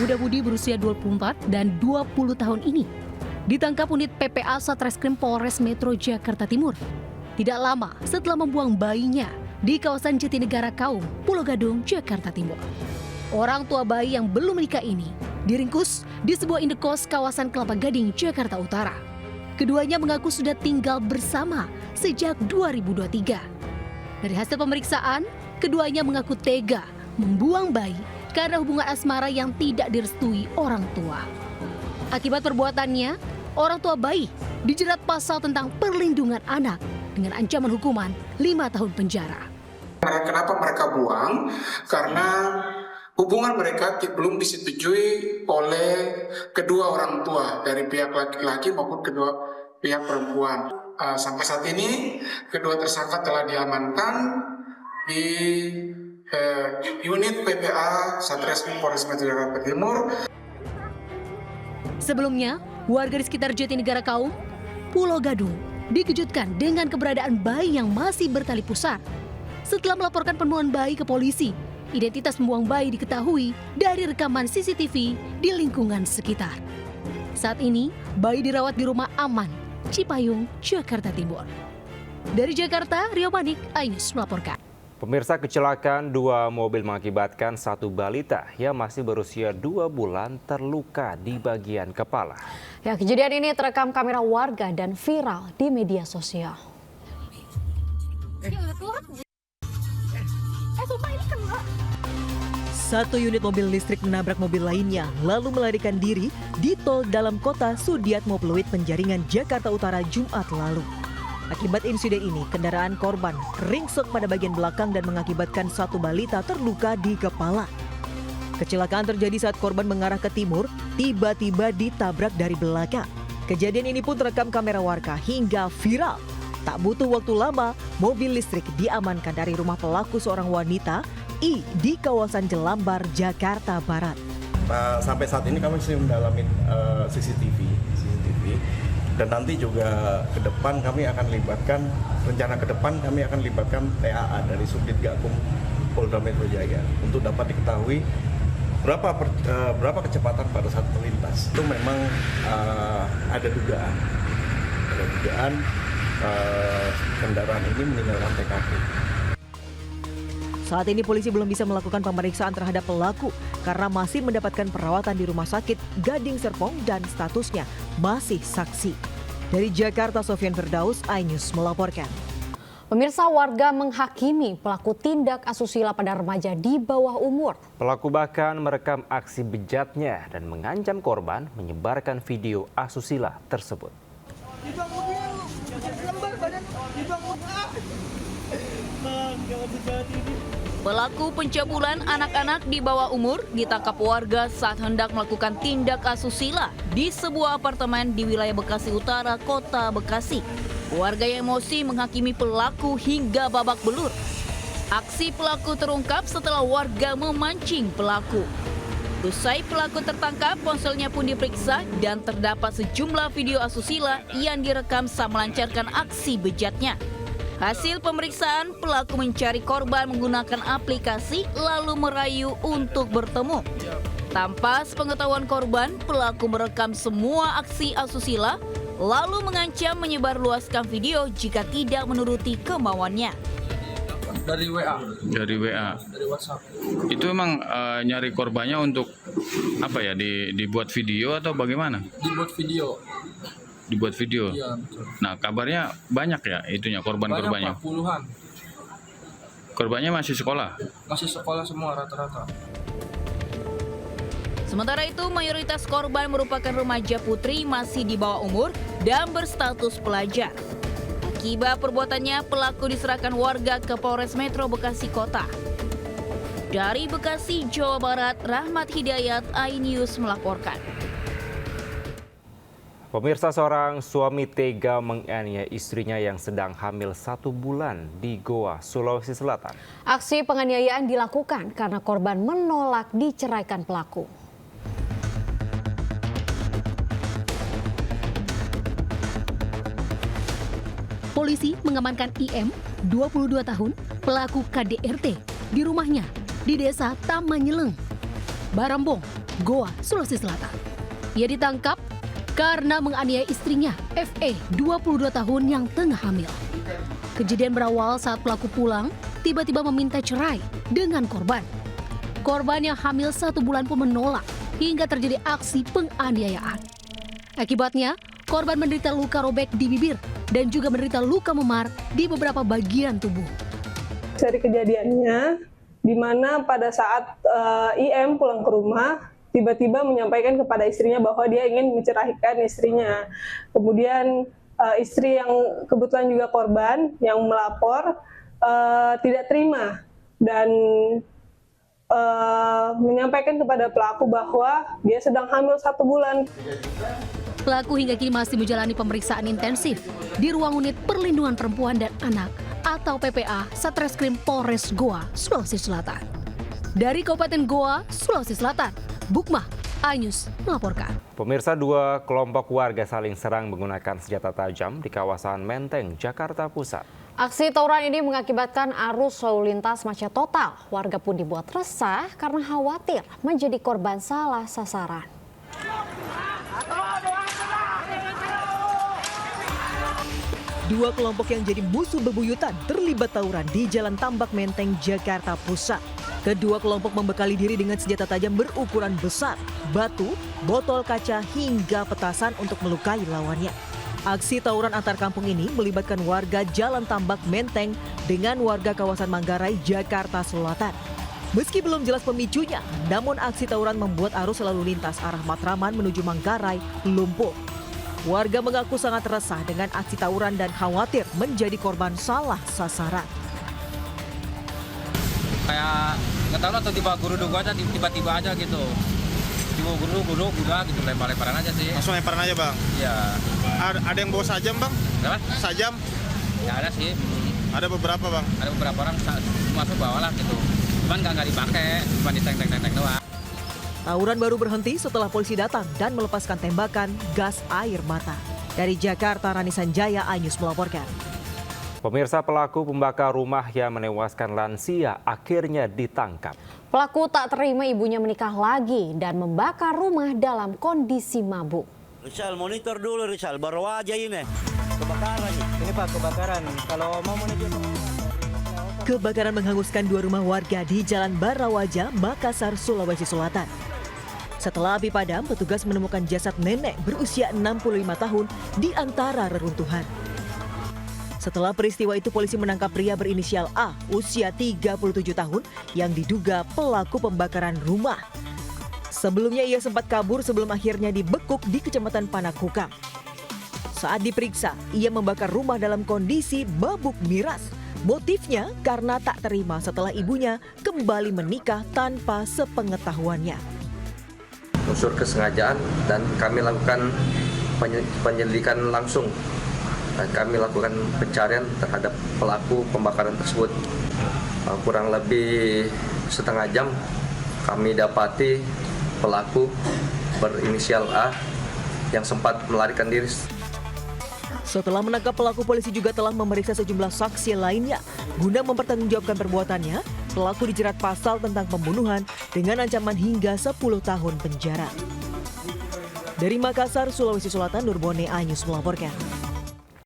Pemuda Budi berusia 24 dan 20 tahun ini ditangkap unit PPA Satreskrim Polres Metro Jakarta Timur tidak lama setelah membuang bayinya di kawasan Jatinegara Kaum, Pulau Gadung, Jakarta Timur. Orang tua bayi yang belum menikah ini diringkus di sebuah indekos kawasan Kelapa Gading, Jakarta Utara. Keduanya mengaku sudah tinggal bersama sejak 2023. Dari hasil pemeriksaan, keduanya mengaku tega membuang bayi karena hubungan asmara yang tidak direstui orang tua. Akibat perbuatannya, orang tua bayi dijerat pasal tentang perlindungan anak dengan ancaman hukuman 5 tahun penjara. Kenapa mereka buang? Karena hubungan mereka belum disetujui oleh kedua orang tua, dari pihak laki-laki maupun kedua pihak perempuan. Sampai saat ini, kedua tersangka telah diamankan di unit PPA Satreskrim Polres Metro Jakarta Timur. Sebelumnya, warga di sekitar Jatinegara Kaum, Pulau Gadung, dikejutkan dengan keberadaan bayi yang masih bertali pusar. Setelah melaporkan penemuan bayi ke polisi, identitas pembuang bayi diketahui dari rekaman CCTV di lingkungan sekitar. Saat ini, bayi dirawat di Rumah Aman, Cipayung, Jakarta Timur. Dari Jakarta, Rio Manik, iNews melaporkan. Pemirsa, kecelakaan dua mobil mengakibatkan satu balita yang masih berusia 2 bulan terluka di bagian kepala. Ya, kejadian ini terekam kamera warga dan viral di media sosial. Satu unit mobil listrik menabrak mobil lainnya lalu melarikan diri di tol dalam kota Sudiatmo Pluit, Penjaringan, Jakarta Utara, Jumat lalu. Akibat insiden ini, kendaraan korban ringsek pada bagian belakang dan mengakibatkan satu balita terluka di kepala. Kecelakaan terjadi saat korban mengarah ke timur, tiba-tiba ditabrak dari belakang. Kejadian ini pun terekam kamera warga hingga viral. Tak butuh waktu lama, mobil listrik diamankan dari rumah pelaku seorang wanita I di kawasan Jelambar, Jakarta Barat. Sampai saat ini kami masih mendalami CCTV. Dan nanti juga ke depan kami akan libatkan, rencana ke depan kami akan libatkan TAA dari Subdit Gakum Polda Metro Jaya untuk dapat diketahui berapa kecepatan pada saat melintas. Itu memang ada dugaan kendaraan ini meninggalkan TKP. Saat ini polisi belum bisa melakukan pemeriksaan terhadap pelaku karena masih mendapatkan perawatan di Rumah Sakit Gading Serpong dan statusnya masih saksi. Dari Jakarta, Sofyan Firdaus, iNews melaporkan. Pemirsa, warga menghakimi pelaku tindak asusila pada remaja di bawah umur. Pelaku bahkan merekam aksi bejatnya dan mengancam korban menyebarkan video asusila tersebut. Pelaku pencabulan anak-anak di bawah umur ditangkap warga saat hendak melakukan tindak asusila di sebuah apartemen di wilayah Bekasi Utara, Kota Bekasi. Warga yang emosi menghakimi pelaku hingga babak belur. Aksi pelaku terungkap setelah warga memancing pelaku. Usai pelaku tertangkap, ponselnya pun diperiksa dan terdapat sejumlah video asusila yang direkam saat melancarkan aksi bejatnya. Hasil pemeriksaan, pelaku mencari korban menggunakan aplikasi lalu merayu untuk bertemu. Tanpa sepengetahuan korban, pelaku merekam semua aksi asusila lalu mengancam menyebarluaskan video jika tidak menuruti kemauannya. Dari WA. Dari WhatsApp. Itu emang nyari korbannya untuk apa ya? Dibuat video atau bagaimana? Dibuat video. Iya, betul. Nah, kabarnya banyak ya itunya korbannya. Puluhan. Korbannya masih sekolah? Masih sekolah semua rata-rata. Sementara itu, mayoritas korban merupakan remaja putri masih di bawah umur dan berstatus pelajar. Akibat perbuatannya, pelaku diserahkan warga ke Polres Metro Bekasi Kota. Dari Bekasi, Jawa Barat, Rahmat Hidayat, iNews melaporkan. Pemirsa, seorang suami tega menganiaya istrinya yang sedang hamil 1 bulan di Goa, Sulawesi Selatan. Aksi penganiayaan dilakukan karena korban menolak diceraikan pelaku. Polisi mengamankan IM, 22 tahun, pelaku KDRT di rumahnya di Desa Tamanyeleng, Barambong, Goa, Sulawesi Selatan. Ia ditangkap karena menganiaya istrinya, FE, 22 tahun yang tengah hamil. Kejadian berawal saat pelaku pulang, tiba-tiba meminta cerai dengan korban. Korban yang hamil 1 bulan pun menolak hingga terjadi aksi penganiayaan. Akibatnya, korban menderita luka robek di bibir dan juga menderita luka memar di beberapa bagian tubuh. Dari kejadiannya, di mana pada saat IM pulang ke rumah, tiba-tiba menyampaikan kepada istrinya bahwa dia ingin menceraikan istrinya. Kemudian istri yang kebetulan juga korban yang melapor tidak terima dan menyampaikan kepada pelaku bahwa dia sedang hamil 1 bulan. Pelaku hingga kini masih menjalani pemeriksaan intensif di ruang unit perlindungan perempuan dan anak atau PPA Satreskrim Polres Goa, Sulawesi Selatan. Dari Kabupaten Goa, Sulawesi Selatan, Bukmah, iNews melaporkan. Pemirsa, 2 kelompok warga saling serang menggunakan senjata tajam di kawasan Menteng, Jakarta Pusat. Aksi tawuran ini mengakibatkan arus lalu lintas macet total. Warga pun dibuat resah karena khawatir menjadi korban salah sasaran. Dua kelompok yang jadi musuh bebuyutan terlibat tawuran di Jalan Tambak Menteng, Jakarta Pusat. Kedua kelompok membekali diri dengan senjata tajam berukuran besar, batu, botol kaca hingga petasan untuk melukai lawannya. Aksi tawuran antar kampung ini melibatkan warga Jalan Tambak Menteng dengan warga kawasan Manggarai, Jakarta Selatan. Meski belum jelas pemicunya, namun aksi tawuran membuat arus lalu lintas arah Matraman menuju Manggarai lumpuh. Warga mengaku sangat resah dengan aksi tawuran dan khawatir menjadi korban salah sasaran. Kayak nggak tahu lah, tiba-tiba guruduk aja, tiba-tiba aja gitu. Tiba guruduk udah gitu, lempar-lemparan aja sih. Langsung lemparan aja bang? Iya. Ada yang bawa sajam bang? Apa? Sajam? Ya ada sih. Ada beberapa bang? Ada beberapa orang masuk bawah lah gitu. Cuman nggak dipakai, cuma diteng-teng doang. Tawuran baru berhenti setelah polisi datang dan melepaskan tembakan gas air mata. Dari Jakarta, Rani Sanjaya, iNews melaporkan. Pemirsa, pelaku pembakar rumah yang menewaskan lansia akhirnya ditangkap. Pelaku tak terima ibunya menikah lagi dan membakar rumah dalam kondisi mabuk. Rizal, monitor dulu Rizal, baru aja ini. Kebakaran. Ini Pak, kebakaran. Kalau mau menuju Kebakaran menghanguskan 2 rumah warga di Jalan Barawaja, Makassar, Sulawesi Selatan. Setelah api padam, petugas menemukan jasad nenek berusia 65 tahun di antara reruntuhan. Setelah peristiwa itu, polisi menangkap pria berinisial A, usia 37 tahun, yang diduga pelaku pembakaran rumah. Sebelumnya ia sempat kabur sebelum akhirnya dibekuk di Kecamatan Panakukang. Saat diperiksa, ia membakar rumah dalam kondisi mabuk miras. Motifnya karena tak terima setelah ibunya kembali menikah tanpa sepengetahuannya. Unsur kesengajaan dan kami lakukan penyelidikan langsung. Kami lakukan pencarian terhadap pelaku pembakaran tersebut. Kurang lebih setengah jam kami dapati pelaku berinisial A yang sempat melarikan diri. Setelah menangkap pelaku, polisi juga telah memeriksa sejumlah saksi lainnya. Guna mempertanggungjawabkan perbuatannya, pelaku dijerat pasal tentang pembunuhan dengan ancaman hingga 10 tahun penjara. Dari Makassar, Sulawesi Selatan, Nurbone, iNews melaporkan.